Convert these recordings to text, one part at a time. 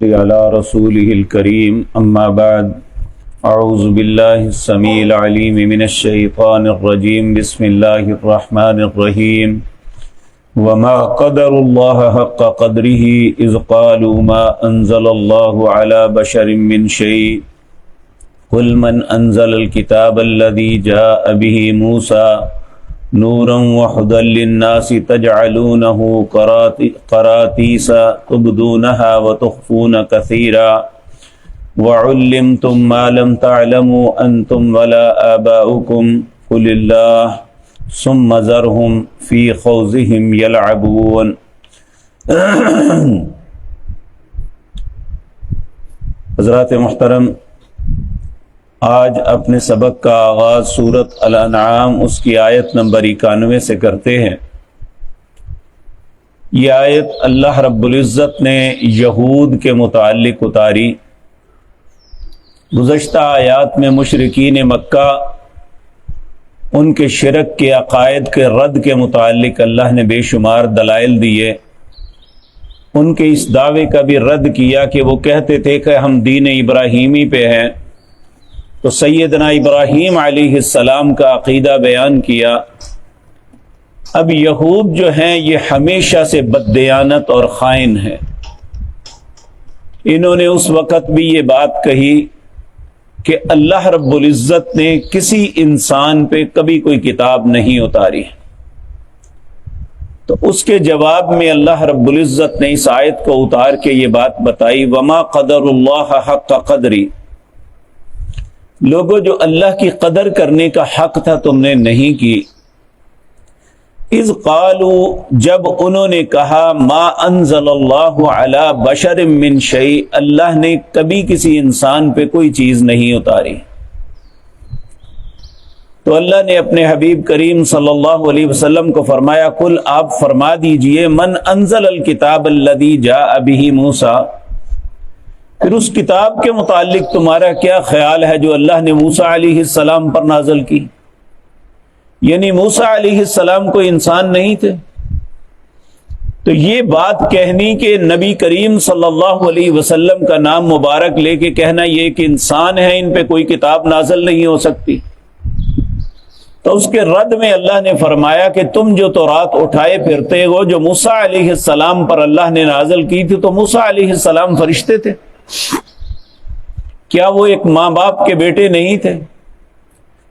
على رسوله الكريم أما بعد أعوذ بالله السميع العليم من الشيطان الرجيم بسم الله الرحمن الرحيم وما قدر الله حق قدره إذ قالوا ما أنزل الله على بشر من شيء قل من أنزل الكتاب الذي جاء به موسى نورا وهدى للناس تجعلونه قراطيس تبدونها وتخفون كثيرا وعلمتم ما لم تعلموا أنتم ولا آباؤكم قل الله ثم ذرهم في خوضهم يلعبون. حضرات محترم، آج اپنے سبق کا آغاز سورۃ الانعام اس کی آیت نمبر 91 سے کرتے ہیں۔ یہ آیت اللہ رب العزت نے یہود کے متعلق اتاری۔ گزشتہ آیات میں مشرکین مکہ ان کے شرک کے عقائد کے رد کے متعلق اللہ نے بے شمار دلائل دیے۔ ان کے اس دعوے کا بھی رد کیا کہ وہ کہتے تھے کہ ہم دین ابراہیمی پہ ہیں، تو سیدنا ابراہیم علیہ السلام کا عقیدہ بیان کیا۔ اب یہود جو ہیں یہ ہمیشہ سے بددیانت اور خائن ہیں۔ انہوں نے اس وقت بھی یہ بات کہی کہ اللہ رب العزت نے کسی انسان پہ کبھی کوئی کتاب نہیں اتاری، تو اس کے جواب میں اللہ رب العزت نے اس آیت کو اتار کے یہ بات بتائی، وما قدر اللہ حق قدری، لوگوں جو اللہ کی قدر کرنے کا حق تھا تم نے نہیں کی۔ اذ قالوا، جب انہوں نے کہا ما انزل اللہ علی بشر من شیء، اللہ نے کبھی کسی انسان پہ کوئی چیز نہیں اتاری۔ تو اللہ نے اپنے حبیب کریم صلی اللہ علیہ وسلم کو فرمایا، قل آپ فرما دیجئے من انزل الکتاب الذی جاء بہ موسیٰ، پھر اس کتاب کے متعلق تمہارا کیا خیال ہے جو اللہ نے موسیٰ علیہ السلام پر نازل کی؟ یعنی موسیٰ علیہ السلام کوئی انسان نہیں تھے؟ تو یہ بات کہنی کہ نبی کریم صلی اللہ علیہ وسلم کا نام مبارک لے کے کہنا یہ ایک انسان ہے، ان پہ کوئی کتاب نازل نہیں ہو سکتی، تو اس کے رد میں اللہ نے فرمایا کہ تم جو تورات اٹھائے پھرتے ہو جو موسیٰ علیہ السلام پر اللہ نے نازل کی تھی، تو موسیٰ علیہ السلام فرشتے تھے؟ کیا وہ ایک ماں باپ کے بیٹے نہیں تھے؟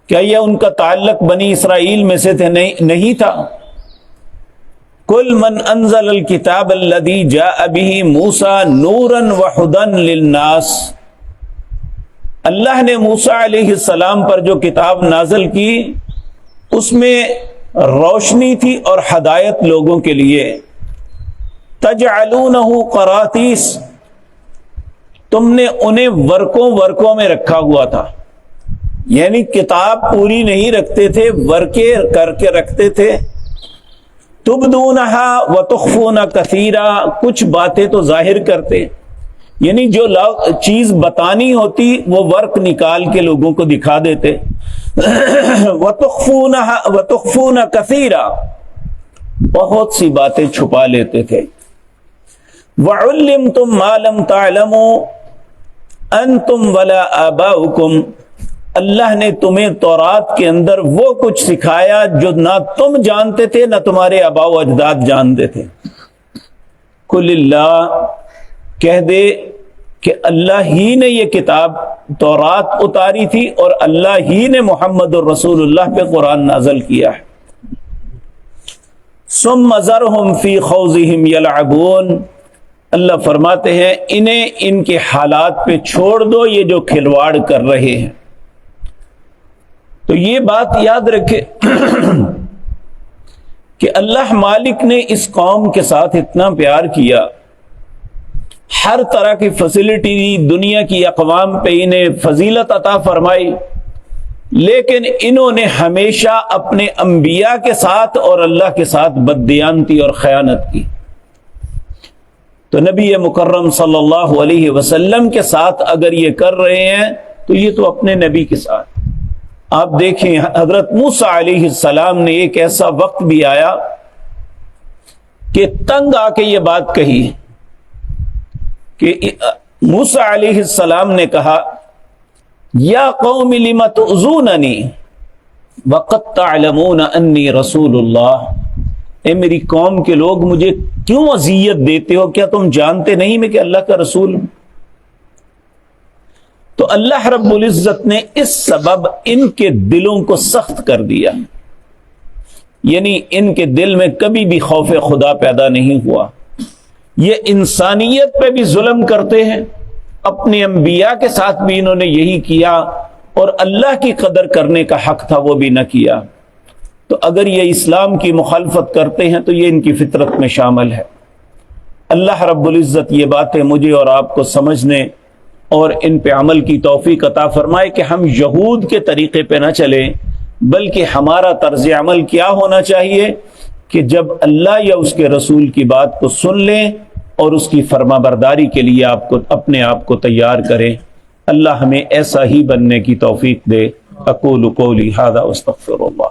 کیا یہ ان کا تعلق بنی اسرائیل میں سے تھے؟ نہیں تھا۔ قل من انزل الکتاب الذی جاء بہ موسیٰ نورا وہدی للناس، اللہ نے موسیٰ علیہ السلام پر جو کتاب نازل کی اس میں روشنی تھی اور ہدایت لوگوں کے لیے۔ تجعلونہ قراطیس، تم نے انہیں ورقوں میں رکھا ہوا تھا، یعنی کتاب پوری نہیں رکھتے تھے، ورقے کر کے رکھتے تھے۔ تبدونہا وتخفون کثیرا، کچھ باتیں تو ظاہر کرتے، یعنی جو چیز بتانی ہوتی وہ ورق نکال کے لوگوں کو دکھا دیتے۔ وتخفون کثیرا، بہت سی باتیں چھپا لیتے تھے۔ وعلمتم ما لم تعلموا انتم ولا آباؤکم، اللہ نے تمہیں تورات کے اندر وہ کچھ سکھایا جو نہ تم جانتے تھے نہ تمہارے آباء و اجداد جانتے تھے۔ قل اللہ، کہہ دے کہ اللہ ہی نے یہ کتاب تورات اتاری تھی اور اللہ ہی نے محمد الرسول اللہ پہ قرآن نازل کیا ہے۔ ثم ذرہم فی خوضہم یلعبون، اللہ فرماتے ہیں انہیں ان کے حالات پہ چھوڑ دو، یہ جو کھلواڑ کر رہے ہیں۔ تو یہ بات یاد رکھے کہ اللہ مالک نے اس قوم کے ساتھ اتنا پیار کیا، ہر طرح کی فیسلٹی دی، دنیا کی اقوام پہ انہیں فضیلت عطا فرمائی، لیکن انہوں نے ہمیشہ اپنے انبیاء کے ساتھ اور اللہ کے ساتھ بددیانتی اور خیانت کی۔ تو نبی مکرم صلی اللہ علیہ وسلم کے ساتھ اگر یہ کر رہے ہیں تو یہ تو اپنے نبی کے ساتھ۔ آپ دیکھیں حضرت موسیٰ علیہ السلام نے ایک ایسا وقت بھی آیا کہ تنگ آ کے یہ بات کہی کہ موسیٰ علیہ السلام نے کہا یا قوم لم تؤذوننی وقد تعلمون انی رسول اللہ، اے میری قوم کے لوگ مجھے کیوں اذیت دیتے ہو؟ کیا تم جانتے نہیں میں کہ اللہ کا رسول ہوں؟ تو اللہ رب العزت نے اس سبب ان کے دلوں کو سخت کر دیا، یعنی ان کے دل میں کبھی بھی خوف خدا پیدا نہیں ہوا۔ یہ انسانیت پہ بھی ظلم کرتے ہیں، اپنے انبیاء کے ساتھ بھی انہوں نے یہی کیا، اور اللہ کی قدر کرنے کا حق تھا وہ بھی نہ کیا۔ تو اگر یہ اسلام کی مخالفت کرتے ہیں تو یہ ان کی فطرت میں شامل ہے۔ اللہ رب العزت یہ باتیں مجھے اور آپ کو سمجھنے اور ان پہ عمل کی توفیق عطا فرمائے کہ ہم یہود کے طریقے پہ نہ چلیں، بلکہ ہمارا طرز عمل کیا ہونا چاہیے کہ جب اللہ یا اس کے رسول کی بات کو سن لیں اور اس کی فرما برداری کے لیے اپنے آپ کو تیار کریں۔ اللہ ہمیں ایسا ہی بننے کی توفیق دے۔ اقول قولی ھذا واستغفر اللہ۔